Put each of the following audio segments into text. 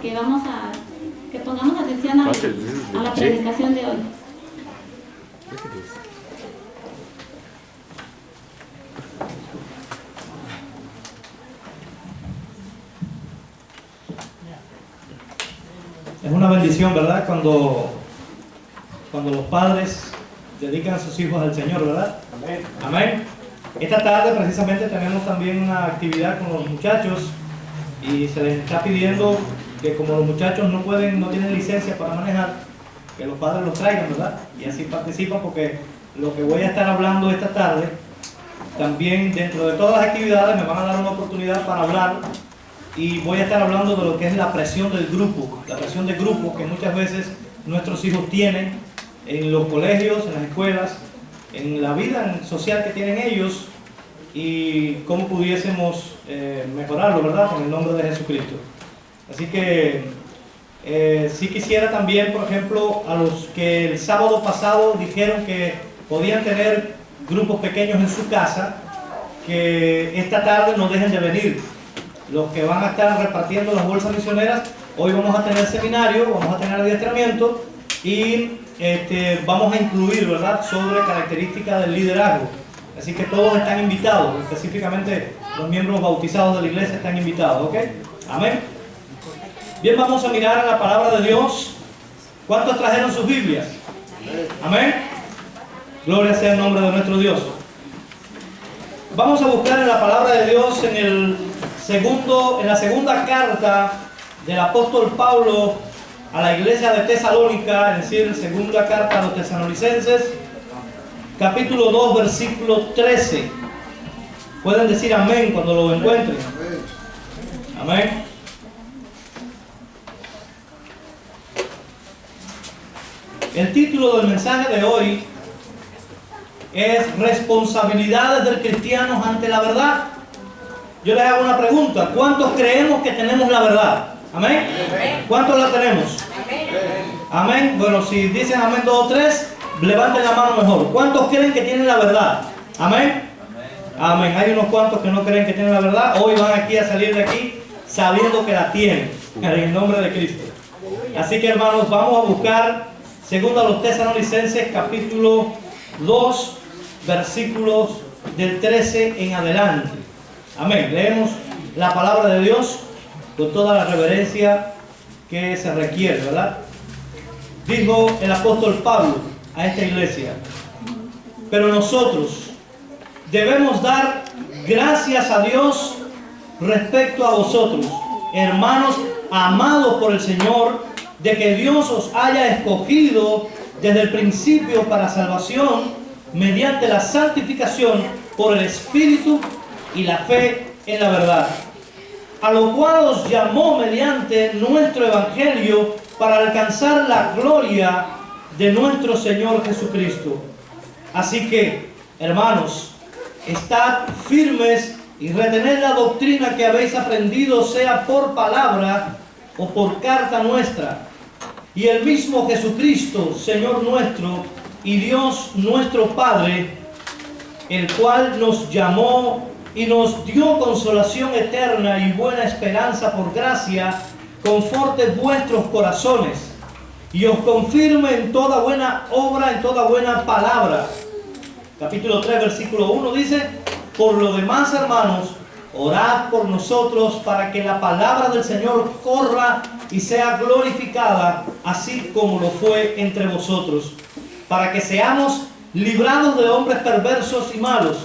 que pongamos atención a la predicación de hoy. Es una bendición, ¿verdad? Cuando los padres dedican a sus hijos al Señor, ¿verdad? Amén. Amén. Esta tarde precisamente tenemos también una actividad con los muchachos y se les está pidiendo que como los muchachos no tienen licencia para manejar, que los padres los traigan, ¿verdad? Y así participan, porque lo que voy a estar hablando esta tarde, también dentro de todas las actividades me van a dar una oportunidad para hablar. Y voy a estar hablando de lo que es la presión del grupo, la presión de grupo que muchas veces nuestros hijos tienen en los colegios, en las escuelas, en la vida social que tienen ellos, y cómo pudiésemos mejorarlo, ¿verdad? Con el nombre de Jesucristo. Así que sí quisiera también, por ejemplo, a los que el sábado pasado dijeron que podían tener grupos pequeños en su casa, que esta tarde no dejen de venir. Los que van a estar repartiendo las bolsas misioneras, hoy vamos a tener seminario, vamos a tener adiestramiento y vamos a incluir, ¿verdad?, sobre características del liderazgo. Así que todos están invitados, específicamente los miembros bautizados de la iglesia están invitados, ¿ok? Amén. Bien, vamos a mirar a la palabra de Dios. ¿Cuántos trajeron sus Biblias? Amén. Gloria sea el nombre de nuestro Dios. Vamos a buscar en la palabra de Dios en la segunda carta del apóstol Pablo a la iglesia de Tesalónica, es decir, segunda carta a los tesalonicenses, capítulo 2, versículo 13. Pueden decir amén cuando lo encuentren. Amén. El título del mensaje de hoy es responsabilidades del cristiano ante la verdad. Yo les hago una pregunta: ¿cuántos creemos que tenemos la verdad? ¿Amén? ¿Cuántos la tenemos? Amén. Bueno, si dicen amén 2 o 3, levanten la mano mejor. ¿Cuántos creen que tienen la verdad? Amén. Amén. Hay unos cuantos que no creen que tienen la verdad. Hoy van aquí a salir de aquí sabiendo que la tienen, en el nombre de Cristo. Así que, hermanos, vamos a buscar segundo a los Tesalonicenses, capítulo 2, versículos del 13 en adelante. Amén. Leemos la palabra de Dios con toda la reverencia que se requiere, ¿verdad? Dijo el apóstol Pablo a esta iglesia: pero nosotros debemos dar gracias a Dios respecto a vosotros, hermanos amados por el Señor, de que Dios os haya escogido desde el principio para salvación mediante la santificación por el Espíritu y la fe en la verdad, a lo cual os llamó mediante nuestro Evangelio para alcanzar la gloria de nuestro Señor Jesucristo. Así que, hermanos, estad firmes y retened la doctrina que habéis aprendido, sea por palabra o por carta nuestra. Y el mismo Jesucristo, Señor nuestro, y Dios nuestro Padre, el cual nos llamó y nos dio consolación eterna y buena esperanza por gracia, conforte vuestros corazones y os confirme en toda buena obra, en toda buena palabra. Capítulo 3, versículo 1 dice: por lo demás, hermanos, orad por nosotros para que la palabra del Señor corra y sea glorificada, así como lo fue entre vosotros, para que seamos librados de hombres perversos y malos,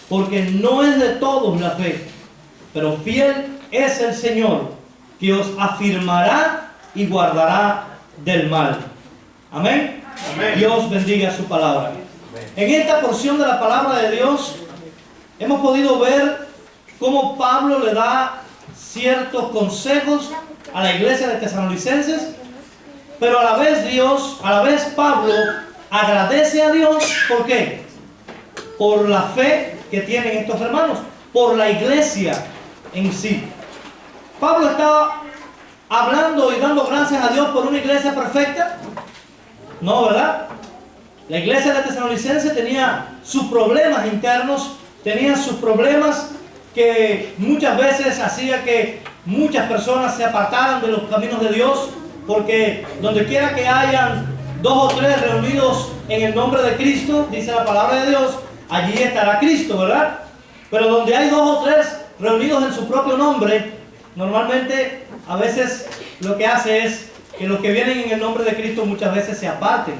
porque no es de todos la fe, pero fiel es el Señor, que os afirmará y guardará del mal. Amén. Amén. Dios bendiga su palabra. Amén. En esta porción de la palabra de Dios hemos podido ver cómo Pablo le da ciertos consejos a la iglesia de Tesalonicenses, pero a la vez Pablo agradece a Dios. ¿Por qué? Por la fe que tienen estos hermanos, por la iglesia en sí. Pablo estaba hablando y dando gracias a Dios por una iglesia perfecta. No, ¿verdad? La iglesia de Tesalonicenses tenía sus problemas internos, tenía sus problemas que muchas veces hacía que muchas personas se apartaran de los caminos de Dios, porque donde quiera que hayan 2 o 3 reunidos en el nombre de Cristo, dice la palabra de Dios, allí estará Cristo, ¿verdad? Pero donde hay 2 o 3 reunidos en su propio nombre, normalmente a veces lo que hace es que los que vienen en el nombre de Cristo muchas veces se aparten.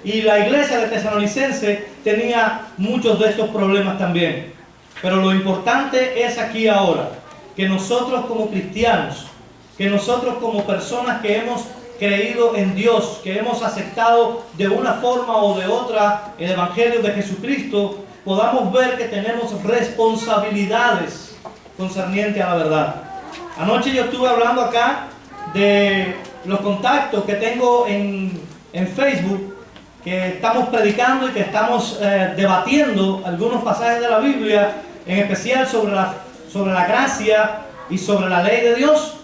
Y la iglesia de Tesalonicense tenía muchos de estos problemas también. Pero lo importante es aquí ahora, que nosotros como cristianos, que nosotros como personas que hemos creído en Dios, que hemos aceptado de una forma o de otra el Evangelio de Jesucristo, podamos ver que tenemos responsabilidades concernientes a la verdad. Anoche yo estuve hablando acá de los contactos que tengo en Facebook, que estamos predicando y que estamos debatiendo algunos pasajes de la Biblia, en especial sobre la gracia y sobre la ley de Dios.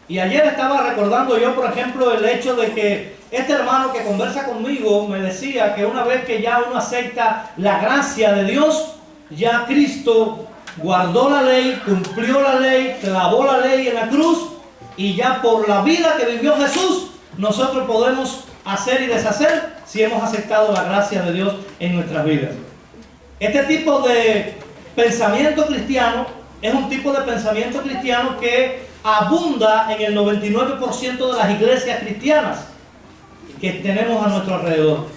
Y ayer estaba recordando yo, por ejemplo, el hecho de que este hermano que conversa conmigo me decía que una vez que ya uno acepta la gracia de Dios, ya Cristo guardó la ley, cumplió la ley, clavó la ley en la cruz, y ya por la vida que vivió Jesús, nosotros podemos hacer y deshacer si hemos aceptado la gracia de Dios en nuestras vidas. Este tipo de pensamiento cristiano es un tipo de pensamiento cristiano que abunda en el 99% de las iglesias cristianas que tenemos a nuestro alrededor.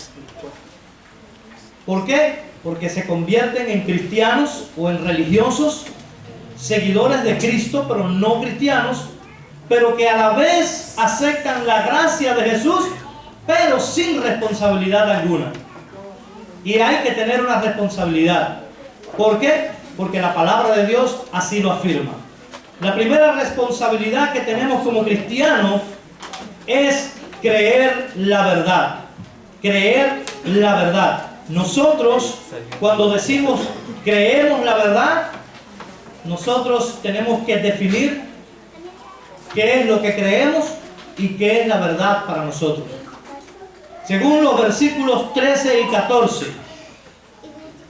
¿Por qué? Porque se convierten en cristianos o en religiosos, seguidores de Cristo, pero no cristianos, pero que a la vez aceptan la gracia de Jesús, pero sin responsabilidad alguna. Y hay que tener una responsabilidad. ¿Por qué? Porque la palabra de Dios así lo afirma. La primera responsabilidad que tenemos como cristianos es creer la verdad. Creer la verdad. Nosotros, cuando decimos creemos la verdad, nosotros tenemos que definir qué es lo que creemos y qué es la verdad para nosotros. Según los versículos 13 y 14,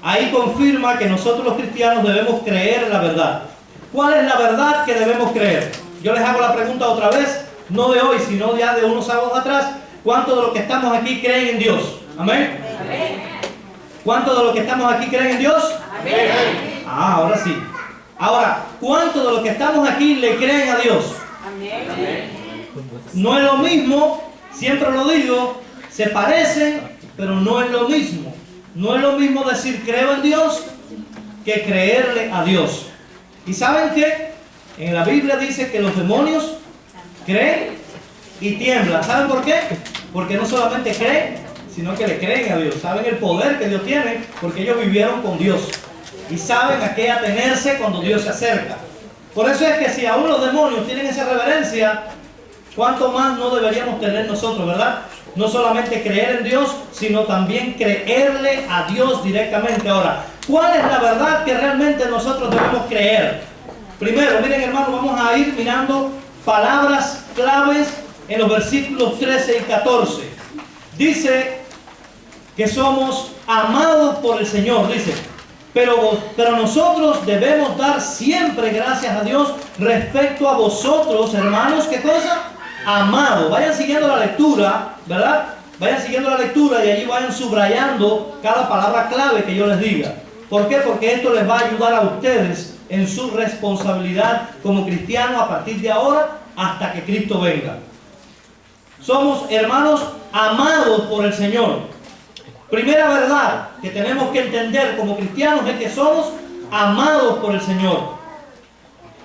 ahí confirma que nosotros los cristianos debemos creer la verdad. ¿Cuál es la verdad que debemos creer? Yo les hago la pregunta otra vez, no de hoy, sino ya de unos sábados atrás. ¿Cuántos de los que estamos aquí creen en Dios? ¿Amén? Amén. ¿Cuántos de los que estamos aquí creen en Dios? Amén. Ah, ahora sí. Ahora, ¿cuántos de los que estamos aquí le creen a Dios? Amén. No es lo mismo, siempre lo digo, se parecen, pero no es lo mismo. No es lo mismo decir creo en Dios que creerle a Dios. ¿Y saben qué? En la Biblia dice que los demonios creen y tiemblan. ¿Saben por qué? Porque no solamente creen, sino que le creen a Dios. Saben el poder que Dios tiene porque ellos vivieron con Dios. Y saben a qué atenerse cuando Dios se acerca. Por eso es que si aún los demonios tienen esa reverencia, ¿cuánto más no deberíamos tener nosotros, verdad? No solamente creer en Dios, sino también creerle a Dios directamente. Ahora, ¿cuál es la verdad que realmente nosotros debemos creer? Primero, miren hermanos, vamos a ir mirando palabras claves en los versículos 13 y 14. Dice que somos amados por el Señor, dice. Pero nosotros debemos dar siempre gracias a Dios respecto a vosotros, hermanos, ¿qué cosa? Amados. Vayan siguiendo la lectura, ¿verdad? Vayan siguiendo la lectura y allí vayan subrayando cada palabra clave que yo les diga. ¿Por qué? Porque esto les va a ayudar a ustedes en su responsabilidad como cristianos a partir de ahora hasta que Cristo venga. Somos hermanos amados por el Señor. Primera verdad que tenemos que entender como cristianos es que somos amados por el Señor.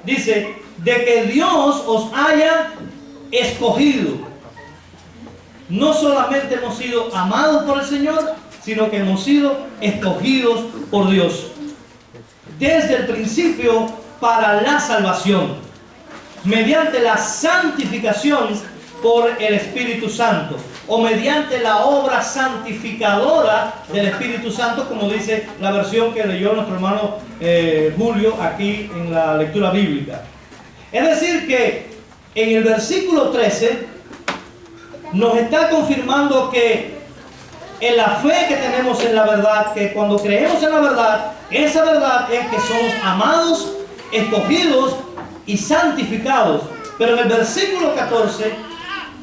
Dice, de que Dios os haya escogido. No solamente hemos sido amados por el Señor, sino que hemos sido escogidos por Dios. Desde el principio para la salvación, mediante la santificación por el Espíritu Santo, o mediante la obra santificadora del Espíritu Santo, como dice la versión que leyó nuestro hermano Julio aquí en la lectura bíblica. Es decir que en el versículo 13 nos está confirmando que en la fe que tenemos en la verdad, que cuando creemos en la verdad, esa verdad es que somos amados, escogidos y santificados. Pero en el versículo 14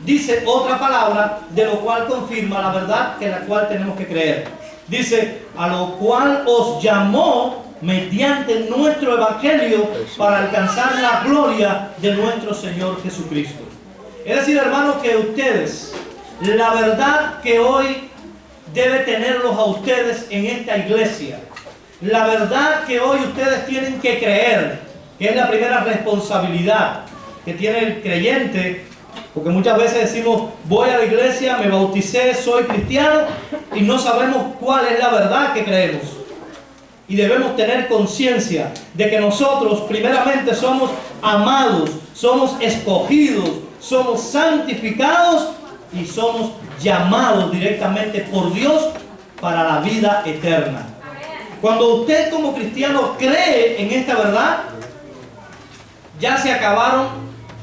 dice otra palabra, de lo cual confirma la verdad que la cual tenemos que creer. Dice, a lo cual os llamó mediante nuestro evangelio para alcanzar la gloria de nuestro Señor Jesucristo. Es decir, hermanos, que ustedes, la verdad que hoy debe tenerlos a ustedes en esta iglesia, la verdad que hoy ustedes tienen que creer, que es la primera responsabilidad que tiene el creyente, porque muchas veces decimos, voy a la iglesia, me bauticé, soy cristiano, y no sabemos cuál es la verdad que creemos. Y debemos tener conciencia de que nosotros primeramente somos amados, somos escogidos, somos santificados y somos llamados directamente por Dios para la vida eterna. Cuando usted como cristiano cree en esta verdad, ya se acabaron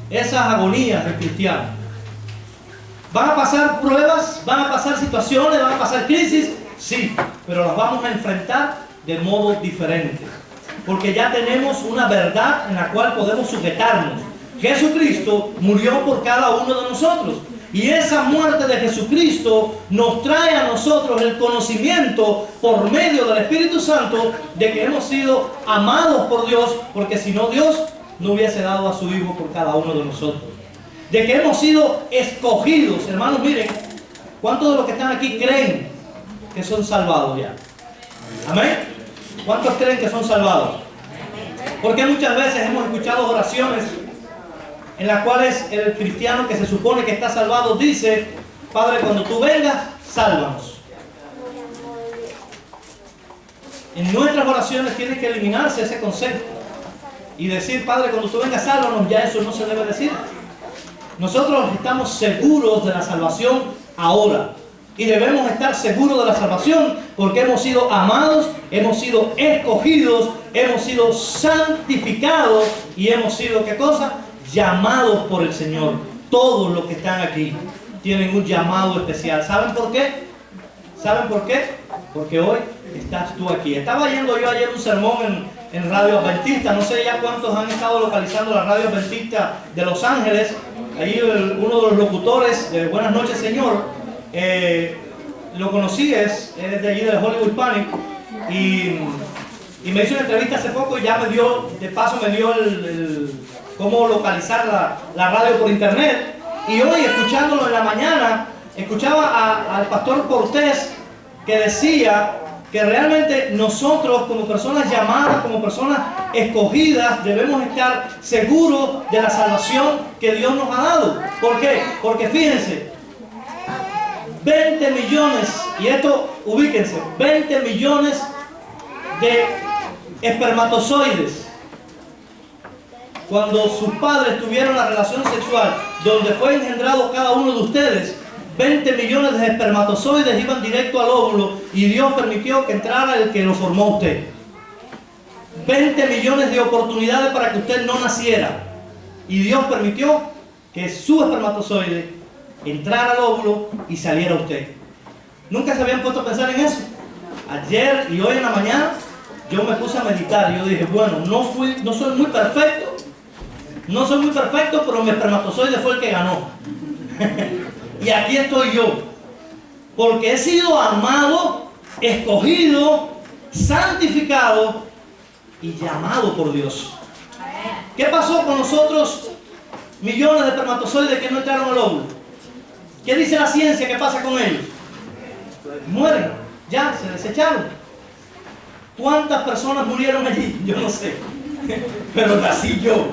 esas agonías del cristiano. Van a pasar pruebas, van a pasar situaciones, van a pasar crisis, sí, pero las vamos a enfrentar de modo diferente, porque ya tenemos una verdad en la cual podemos sujetarnos. Jesucristo murió por cada uno de nosotros, y esa muerte de Jesucristo nos trae a nosotros el conocimiento por medio del Espíritu Santo de que hemos sido amados por Dios, porque si no, Dios no hubiese dado a su Hijo por cada uno de nosotros. De que hemos sido escogidos. Hermanos, miren, ¿cuántos de los que están aquí creen que son salvados ya? ¿Amén? ¿Cuántos creen que son salvados? Porque muchas veces hemos escuchado oraciones en las cuales el cristiano que se supone que está salvado dice, Padre, cuando tú vengas, sálvanos. En nuestras oraciones tiene que eliminarse ese concepto y decir, Padre, cuando tú vengas, sálvanos. Ya eso no se debe decir. Nosotros estamos seguros de la salvación ahora. Y debemos estar seguros de la salvación porque hemos sido amados, hemos sido escogidos, hemos sido santificados y hemos sido, ¿qué cosa? Llamados por el Señor. Todos los que están aquí tienen un llamado especial. ¿Saben por qué? ¿Saben por qué? Porque hoy estás tú aquí. Estaba yendo yo ayer un sermón en Radio Adventista. No sé ya cuántos han estado localizando la Radio Adventista de Los Ángeles. Ahí uno de los locutores de Buenas noches, Señor, lo conocí, es de allí de Hollywood Panic, y me hizo una entrevista hace poco y ya me dio, de paso me dio cómo localizar la radio por internet. Y hoy, escuchándolo en la mañana, escuchaba al pastor Cortés que decía que realmente nosotros como personas llamadas, como personas escogidas, debemos estar seguros de la salvación que Dios nos ha dado. ¿Por qué? Porque fíjense, 20 millones, y esto ubíquense, 20 millones de espermatozoides, cuando sus padres tuvieron la relación sexual donde fue engendrado cada uno de ustedes, 20 millones de espermatozoides iban directo al óvulo y Dios permitió que entrara el que lo formó a usted. 20 millones de oportunidades para que usted no naciera y Dios permitió que su espermatozoide entrara al óvulo y saliera usted. ¿Nunca se habían puesto a pensar en eso? Ayer y hoy en la mañana yo me puse a meditar y yo dije, bueno, no soy muy perfecto, pero mi espermatozoide fue el que ganó. Y aquí estoy yo, porque he sido amado, escogido, santificado y llamado por Dios. ¿Qué pasó con nosotros, millones de espermatozoides que no entraron al óvulo? ¿Qué dice la ciencia que pasa con ellos? Mueren, ya se desecharon. ¿Cuántas personas murieron allí? Yo no sé, pero nací yo.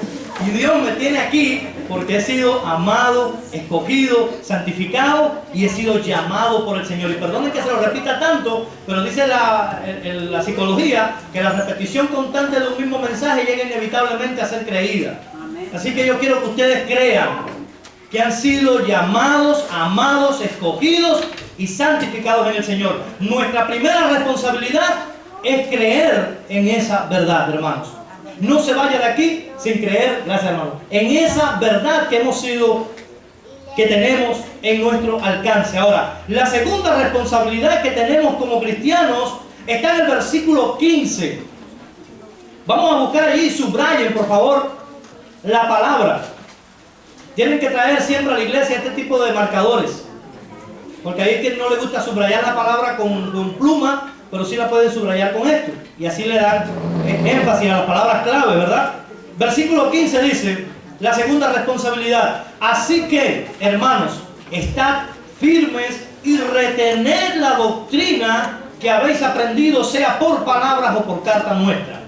Y Dios me tiene aquí porque he sido amado, escogido, santificado y he sido llamado por el Señor. Y perdonen que se lo repita tanto, pero dice la psicología que la repetición constante de un mismo mensaje llega inevitablemente a ser creída. Así que yo quiero que ustedes crean que han sido llamados, amados, escogidos y santificados en el Señor. Nuestra primera responsabilidad es creer en esa verdad, hermanos. No se vaya de aquí sin creer, gracias hermano, en esa verdad que hemos sido, que tenemos en nuestro alcance. Ahora, la segunda responsabilidad que tenemos como cristianos está en el versículo 15. Vamos a buscar ahí, subrayen por favor. la palabra. Tienen que traer siempre a la iglesia este tipo de marcadores, porque hay quien no le gusta subrayar la palabra con pluma, pero sí la pueden subrayar con esto, y así le dan énfasis a las palabras clave, ¿verdad? Versículo 15 dice, la segunda responsabilidad: así que, hermanos, estad firmes y retened la doctrina que habéis aprendido, sea por palabras o por carta nuestra.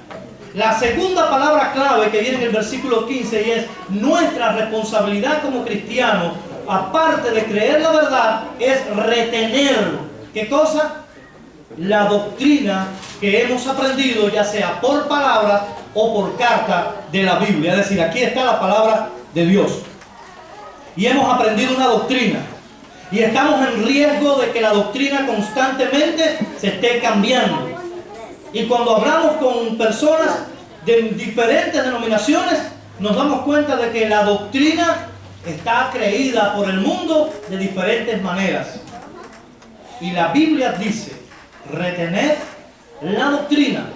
La segunda palabra clave que viene en el versículo 15 y es nuestra responsabilidad como cristianos, aparte de creer la verdad, es retener, ¿qué cosa? La doctrina que hemos aprendido, ya sea por palabras o por carta de la Biblia. Es decir, aquí está la palabra de Dios. Y hemos aprendido una doctrina. Y estamos en riesgo de que la doctrina constantemente se esté cambiando. Y cuando hablamos con personas de diferentes denominaciones, nos damos cuenta de que la doctrina está creída por el mundo de diferentes maneras. Y la Biblia dice, retener la doctrina.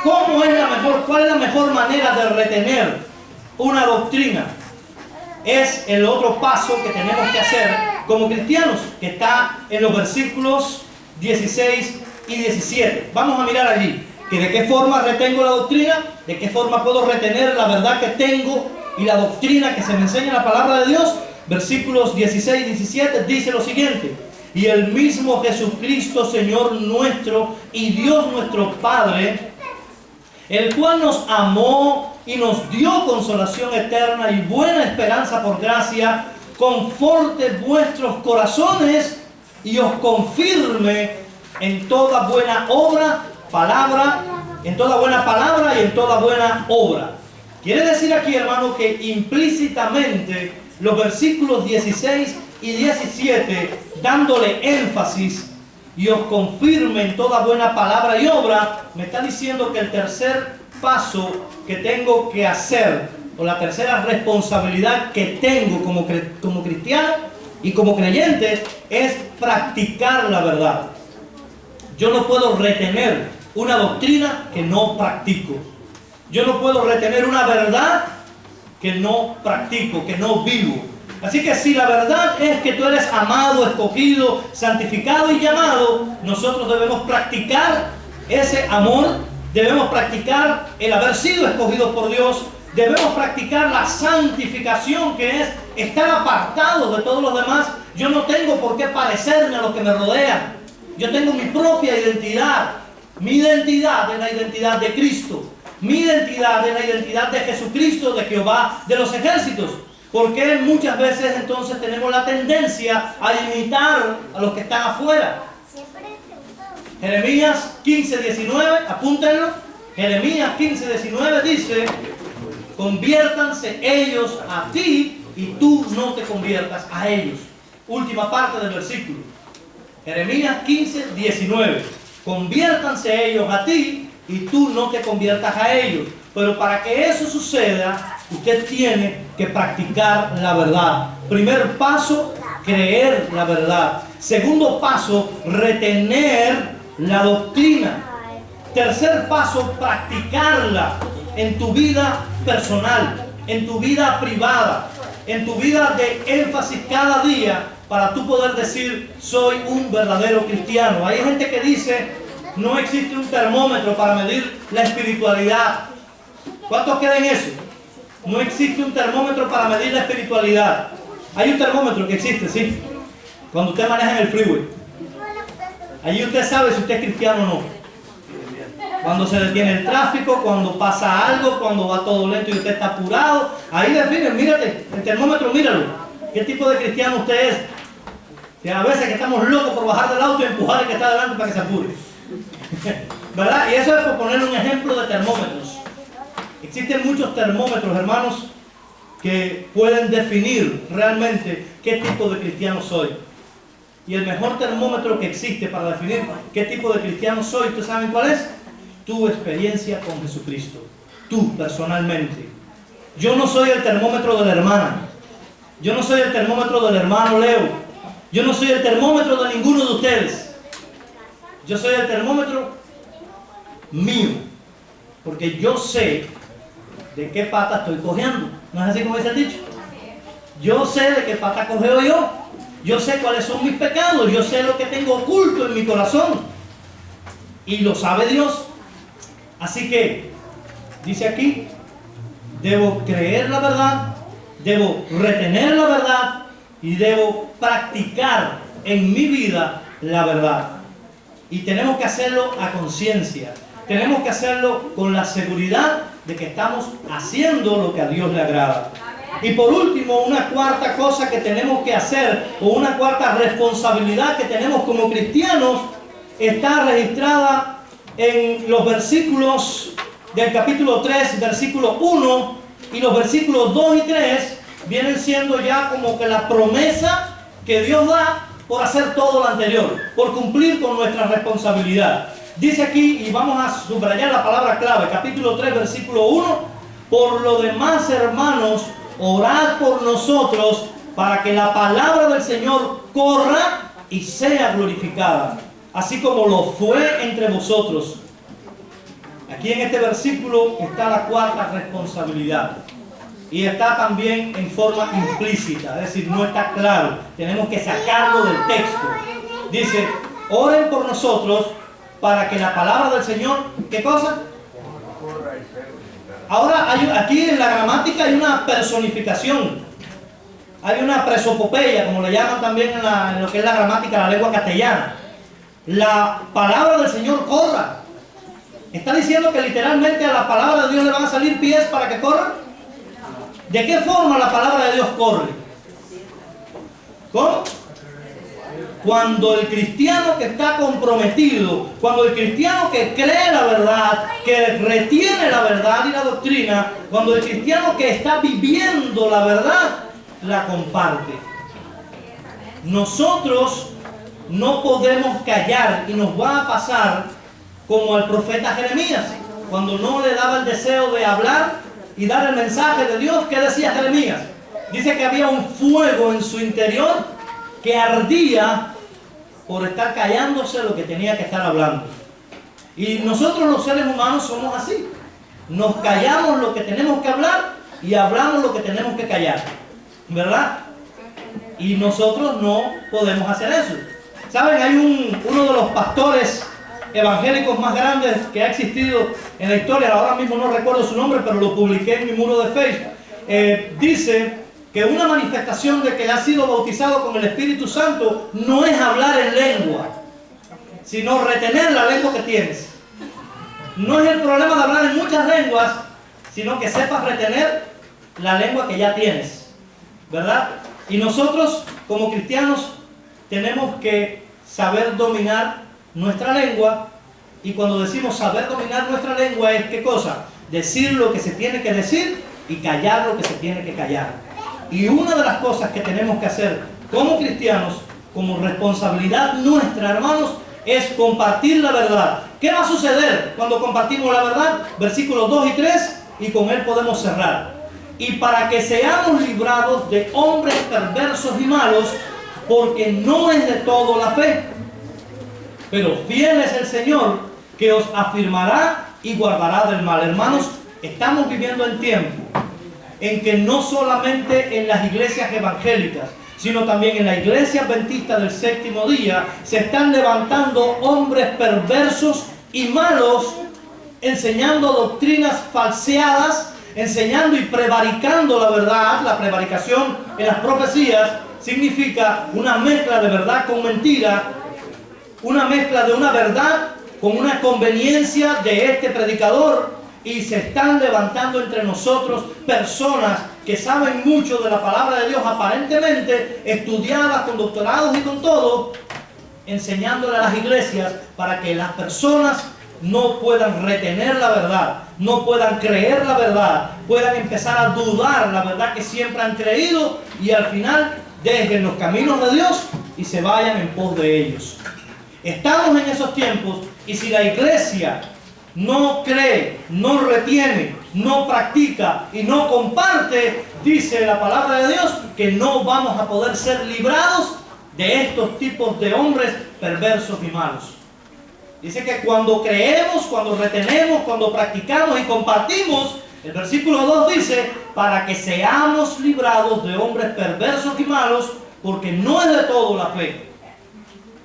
¿Cómo es la mejor? ¿Cuál es la mejor manera de retener una doctrina? Es el otro paso que tenemos que hacer como cristianos, que está en los versículos 16 y 17. Vamos a mirar allí, que de qué forma retengo la doctrina, de qué forma puedo retener la verdad que tengo y la doctrina que se me enseña en la palabra de Dios. Versículos 16 y 17 dice lo siguiente: y el mismo Jesucristo, Señor nuestro y Dios nuestro Padre, el cual nos amó y nos dio consolación eterna y buena esperanza por gracia, conforte vuestros corazones y os confirme en toda buena obra, en toda buena palabra y en toda buena obra. Quiere decir aquí, hermano, que implícitamente los versículos 16 y 17, dándole énfasis y os confirme en toda buena palabra y obra, me está diciendo que el tercer paso que tengo que hacer, o la tercera responsabilidad que tengo como cristiano y como creyente, es practicar la verdad. Yo no puedo retener una doctrina que no practico. Yo no puedo retener una verdad que no practico, que no vivo. Así que si la verdad es que tú eres amado, escogido, santificado y llamado, nosotros debemos practicar ese amor, debemos practicar el haber sido escogidos por Dios, debemos practicar la santificación, que es estar apartados de todos los demás. Yo no tengo por qué parecerme a los que me rodean. Yo tengo mi propia identidad. Mi identidad es la identidad de Cristo. Mi identidad es la identidad de Jesucristo, de Jehová de los ejércitos. Porque muchas veces entonces tenemos la tendencia a imitar a los que están afuera. Jeremías 15:19, apúntenlo. Jeremías 15:19 dice: conviértanse ellos a ti y tú no te conviertas a ellos. Última parte del versículo. Jeremías 15:19. Conviértanse ellos a ti y tú no te conviertas a ellos. Pero para que eso suceda, usted tiene que practicar la verdad. Primer paso, creer la verdad. Segundo paso, retener la doctrina. Tercer paso, practicarla en tu vida personal, en tu vida privada, en tu vida de énfasis cada día, para tú poder decir: soy un verdadero cristiano. Hay gente que dice: no existe un termómetro para medir la espiritualidad. ¿Cuántos creen eso? No existe un termómetro para medir la espiritualidad. Hay un termómetro que existe, sí, cuando usted maneja en el freeway. Allí usted sabe si usted es cristiano o no. Cuando se detiene el tráfico, cuando pasa algo, cuando va todo lento y usted está apurado, ahí definen, mírate, el termómetro, míralo. ¿Qué tipo de cristiano usted es? Que a veces que estamos locos por bajar del auto y empujar al que está delante para que se apure. ¿Verdad? Y eso es por poner un ejemplo de termómetros. Existen muchos termómetros, hermanos, que pueden definir realmente qué tipo de cristiano soy. Y el mejor termómetro que existe para definir qué tipo de cristiano soy, ¿ustedes saben cuál es? Tu experiencia con Jesucristo. Tú, personalmente. Yo no soy el termómetro de la hermana. Yo no soy el termómetro del hermano Leo. Yo no soy el termómetro de ninguno de ustedes. Yo soy el termómetro mío. Porque yo sé de qué pata estoy cojeando. ¿No es así como dice el dicho? Yo sé de qué pata cojeo yo. Yo sé cuáles son mis pecados. Yo sé lo que tengo oculto en mi corazón. Y lo sabe Dios. Así que, dice aquí, debo creer la verdad, debo retener la verdad y debo practicar en mi vida la verdad. Y tenemos que hacerlo a conciencia. Tenemos que hacerlo con la seguridad de que estamos haciendo lo que a Dios le agrada. Y por último, una cuarta cosa que tenemos que hacer, o una cuarta responsabilidad que tenemos como cristianos, está registrada en los versículos del capítulo 3, versículo 1, y los versículos 2 y 3 vienen siendo ya como que la promesa que Dios da por hacer todo lo anterior, por cumplir con nuestra responsabilidad. Dice aquí, y vamos a subrayar la palabra clave, capítulo 3, versículo 1, por lo demás, hermanos, orad por nosotros para que la palabra del Señor corra y sea glorificada, así como lo fue entre vosotros. Aquí en este versículo está la cuarta responsabilidad. Y está también en forma implícita, es decir, no está claro. Tenemos que sacarlo del texto. Dice, oren por nosotros para que la palabra del Señor, ¿qué cosa? Ahora, aquí en la gramática hay una personificación. Hay una presopopeya, como le llaman también en lo que es la gramática, la lengua castellana. La palabra del Señor corra. Está diciendo que literalmente a la palabra de Dios le van a salir pies para que corra. ¿De qué forma la palabra de Dios corre? ¿Cómo? Cuando el cristiano que está comprometido, cuando el cristiano que cree la verdad, que retiene la verdad y la doctrina, cuando el cristiano que está viviendo la verdad, la comparte. Nosotros no podemos callar y nos va a pasar como al profeta Jeremías, cuando no le daba el deseo de hablar y dar el mensaje de Dios. ¿Qué decía Jeremías? Dice que había un fuego en su interior que ardía por estar callándose lo que tenía que estar hablando. Y nosotros los seres humanos somos así. Nos callamos lo que tenemos que hablar y hablamos lo que tenemos que callar, ¿verdad? Y nosotros no podemos hacer eso. ¿Saben? Hay uno de los pastores evangélicos más grandes que ha existido en la historia, ahora mismo no recuerdo su nombre, pero lo publiqué en mi muro de Facebook. Dice que una manifestación de que ha sido bautizado con el Espíritu Santo no es hablar en lengua, sino retener la lengua que tienes. No es el problema de hablar en muchas lenguas, sino que sepas retener la lengua que ya tienes, ¿verdad? Y nosotros como cristianos tenemos que saber dominar nuestra lengua. Y cuando decimos saber dominar nuestra lengua es ¿qué cosa? Decir lo que se tiene que decir y callar lo que se tiene que callar. Y una de las cosas que tenemos que hacer como cristianos, como responsabilidad nuestra, hermanos, es compartir la verdad. ¿Qué va a suceder cuando compartimos la verdad? Versículos 2 y 3, y con él podemos cerrar. Y para que seamos librados de hombres perversos y malos, porque no es de todo la fe, pero fiel es el Señor, que os afirmará y guardará del mal. Hermanos, estamos viviendo en tiempo en que no solamente en las iglesias evangélicas, sino también en la iglesia adventista del séptimo día, se están levantando hombres perversos y malos, enseñando doctrinas falseadas, enseñando y prevaricando la verdad. La prevaricación en las profecías significa una mezcla de verdad con mentira, una mezcla de una verdad con una conveniencia de este predicador. Y se están levantando entre nosotros personas que saben mucho de la palabra de Dios, aparentemente estudiadas con doctorados y con todo, enseñándole a las iglesias para que las personas no puedan retener la verdad, no puedan creer la verdad, puedan empezar a dudar la verdad que siempre han creído y al final dejen los caminos de Dios y se vayan en pos de ellos. Estamos en esos tiempos y si la iglesia no cree, no retiene, no practica y no comparte, dice la palabra de Dios que no vamos a poder ser librados de estos tipos de hombres perversos y malos. Dice que cuando creemos, cuando retenemos, cuando practicamos y compartimos El versículo 2 dice, para que seamos librados de hombres perversos y malos, porque no es de todo la fe.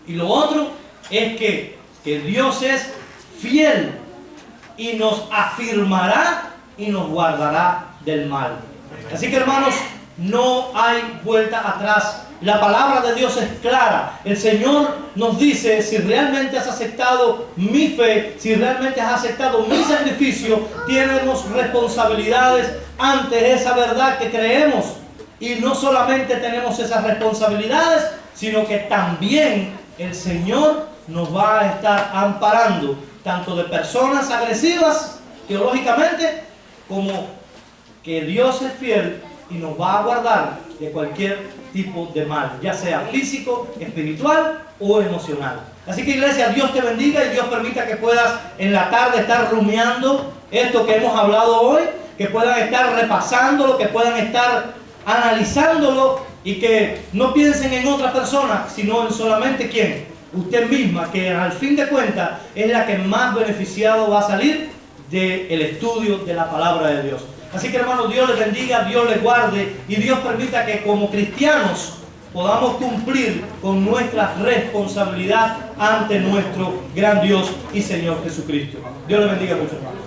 Y lo otro es que Dios es fiel y nos afirmará y nos guardará del mal. Así que, hermanos, no hay vuelta atrás. La palabra de Dios es clara. El Señor nos dice, si realmente has aceptado mi fe, si realmente has aceptado mi sacrificio, tenemos responsabilidades ante esa verdad que creemos. Y no solamente tenemos esas responsabilidades, sino que también el Señor nos va a estar amparando, tanto de personas agresivas, teológicamente, como que Dios es fiel y nos va a guardar de cualquier tipo de mal, ya sea físico, espiritual o emocional. Así que, iglesia, Dios te bendiga y Dios permita que puedas en la tarde estar rumiando esto que hemos hablado hoy, que puedan estar repasándolo, que puedan estar analizándolo y que no piensen en otra persona, sino en solamente ¿quién? Usted misma, que al fin de cuentas es la que más beneficiado va a salir del estudio de la palabra de Dios. Así que, hermanos, Dios les bendiga, Dios les guarde y Dios permita que como cristianos podamos cumplir con nuestra responsabilidad ante nuestro gran Dios y Señor Jesucristo. Dios les bendiga mucho, hermanos.